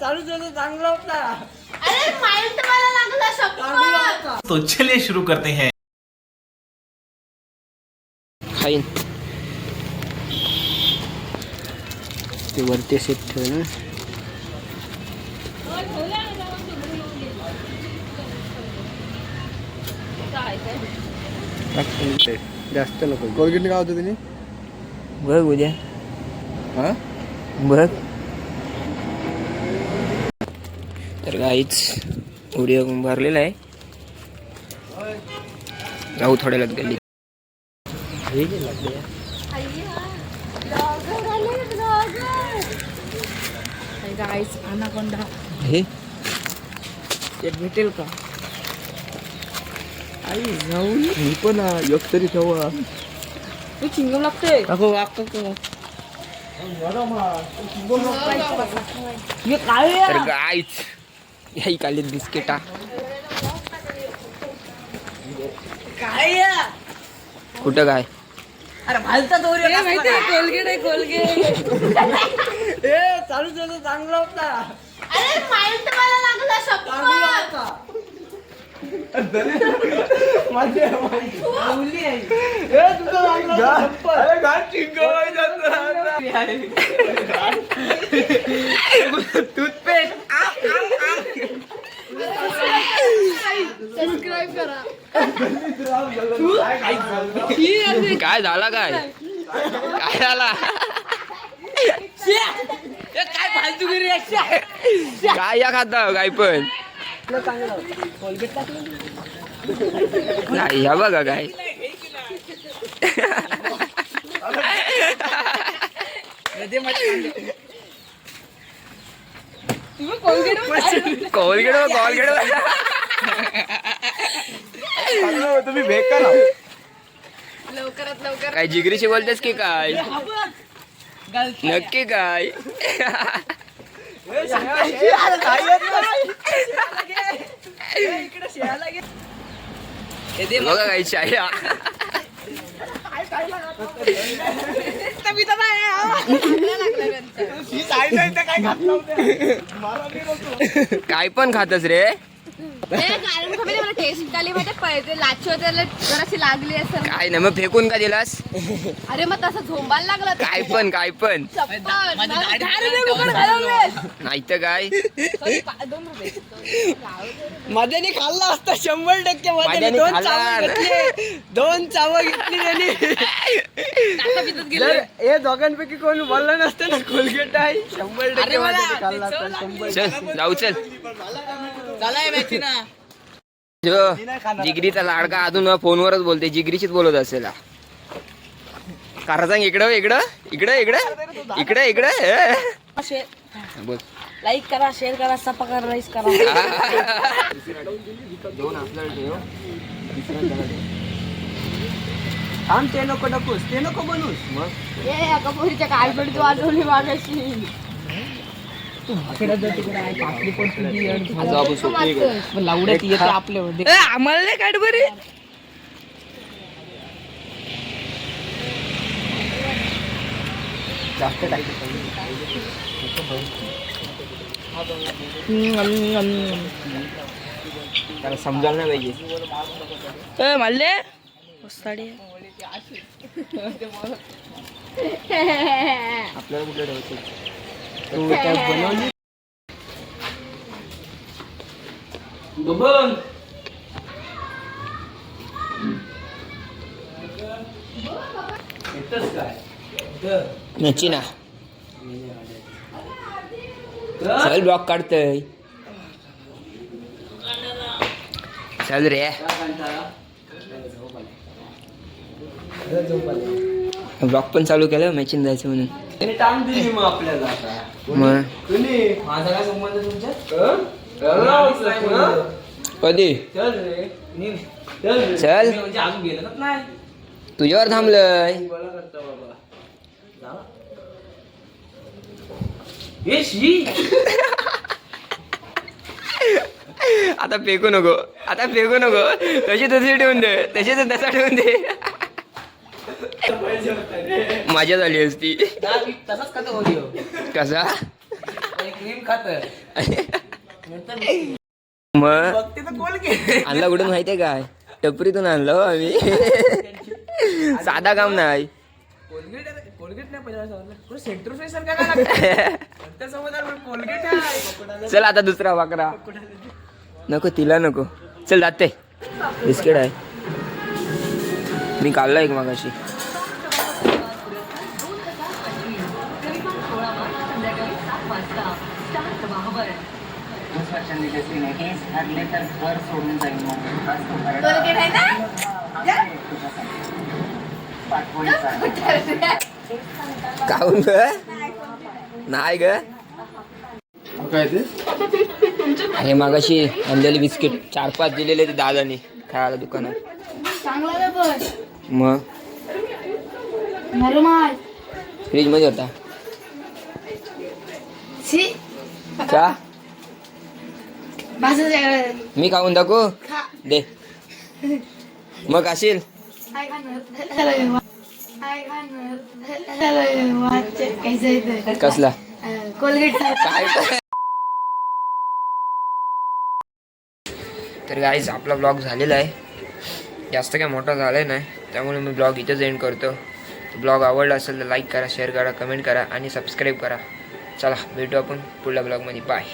चालू चांगला होता. अरे माइंड मला लागला शपथ. तो चलिए शुरू करते हैं. खाईन ते वरती सेट ठेव ना. जास्त नको. कोलगेटने काय होतं तिने? बघ उद्या हा बघ. तर काहीच उड्या भरलेला आहे. जाऊ थोड्या वेळात गल्ली. गाईस अनाकोंडा हे ते भेटेल का? आई जाऊन मी पण एक तरी ठेवा. तू चिंगम लागते. अगो वाक हे काय तर गाईच याही कालीत बिस्किटा. काय कुठं काय? अरे भालता दोरी माहिती कोलगेट आहे कोलगेट. चालू चांगला होता. अरे माइंड मला लागला शपथ. सबस्क्राइब करा. काय झाला काय काय झाला काय फालतूगिरी आहे. काय या खाता काय पण नाही. ह्या बघा काय कोलगेट कोलगेट तुम्ही भेट करा. लवकरात लवकर काय जिगरीशी बोलतेस की काय? नक्की काय? बघा काय शाया. काय पण खातस रे. मला टेस्ट आली माहिती पहिले लाची होते जराशी लागली असं. काय ना मग फेकून का दिलास? अरे मग तसं झोंबायला लागला. काय पण नाही तर काय. मध्याने खाल्ला असता 100%. मध्याने खाल्ला. दोन चावं घेतली त्यांनी. जर हे दोघांपैकी कोण बोललं नसतं ना कोलगेट आहे 100% मध्याने खाल्ला असता. 100. चल जाऊ चल. चला माहिती ना. जो जिगरीचा लाडका अजून फोनवरच बोलते. जिगरीशीच बोलत असेल. कारण सांग इकडं इकडं इकडं इकडं इकडं इकडं बोल. लाईक करा, शेअर करा, सपा करा, राईस करा. दोन आपल्याला ठेव. थांब ते नको डपूस ते नको बनूस. मग ए कपोरीच्या कार्पेट वाजवली मागाशी. लावड्यात येते आपल्यामध्ये. आम्हाला नाही काढ बरे. जास्त त्याला समजायला नाही पाहिजे. मल्ले आपल्याला कुठे ठेवायचं? बनवली. नची ना चल ब्लॉक काढतय. चल रे ब्लॉक पण चालू केलं मॅचिंग जायचं म्हणून. टाइम दिली मग आपल्याला आता. मग माझा काय संबंध तुमच्यात? कधी चल रे चल रे. चल. मी म्हणजे अजून गेलं नाही. तुझ्यावर थांबलंय. बोला करता बाबा. आता फेकू नको. आता फेकू नको. तशी तशी ठेवून दे. तशी तसा ठेवून दे. मजा झाली असती. तसाच खात ओरिओ कसा क्रीम खात मग बघते तर कोलगेट आणला कुठून माहितीये काय? टपरीतून आणलं हो आम्ही. साधा काम नाही. कोलगेट नाही पहिला सेंटर फ्रेशर काय लागतं त्यासोबत कोलगेट आहे. चल आता दुसरा वाकरा नको तिला नको. चल जाते. बिस्किट आहे मी काढला एक मागाशी. कोलगेट आहे ना काहून ग नाही ग. काय ते हे मागाशी आणलेले बिस्किट 4-5 दिलेले ते दादाने खायला दुकानात. चांगला बघ मग नरमाल फ्रीज मध्ये होता. सी का भाषा मी खाऊन दाखवू खा दे मग असेल. काय खाणार कसला कोलगेट काय तर गाईज आपला ब्लॉग झालेला आहे. जास्त काय मोठा झाला नाही त्यामुळे मी ब्लॉग इथेच एंड करतो. ब्लॉग आवडला असेल तर लाईक करा, शेअर करा, कमेंट करा आणि सबस्क्राईब करा. चला भेटू आपण पुढल्या ब्लॉगमध्ये. बाय.